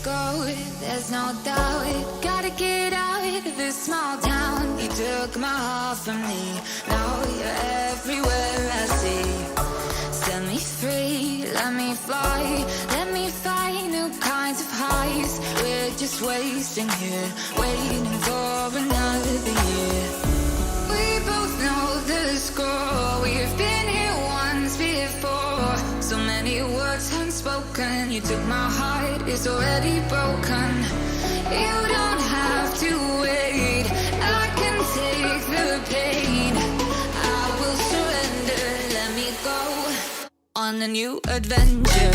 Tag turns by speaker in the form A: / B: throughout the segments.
A: go, there's no doubt. Gotta get out of this small town. You took my heart from me, now you're everywhere I see. Set me free, let me fly, let me find new kinds of highs. We're just wasting here, waiting for another year. We both know the score, we've been here once before. So many words unspoken, you took my heart, it's already broken. You don't have to wait, I can take the pain. I will surrender, let me go on a new adventure.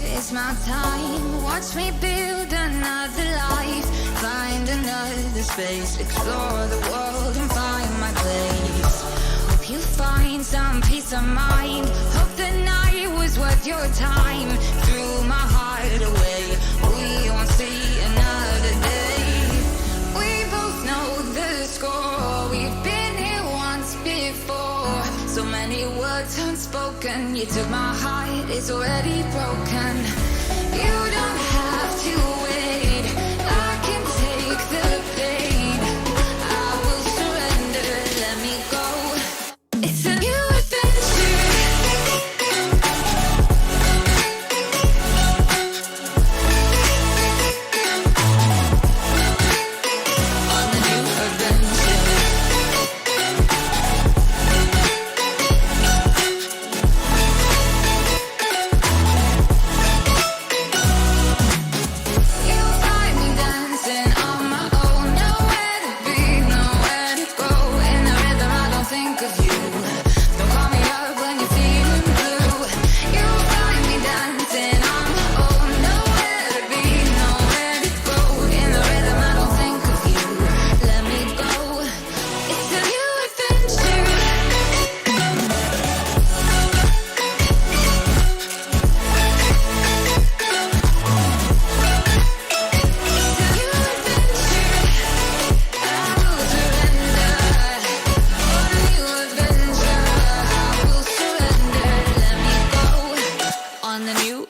A: It's my time, watch me build another life. Find another space, explore the world and find my place. Hope you find some peace of mind, hope the night was worth your time. Threw my heart away, we won't see another day. We both know the score, we've been here once before. So many words unspoken, you took my heart, it's already broken. You don't have to wait, I can take the pain. I will surrender, let me go. It's a new adventure. On a new adventure.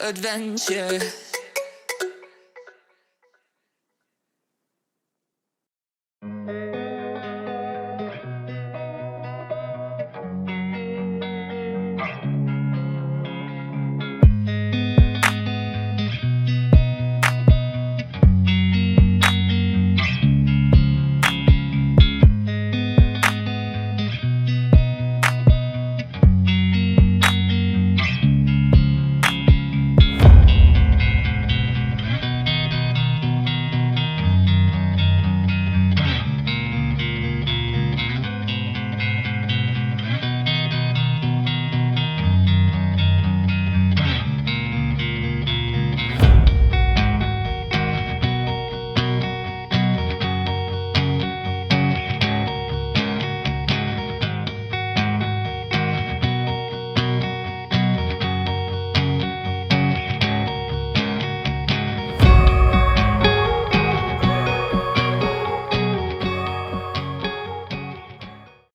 A: Adventure.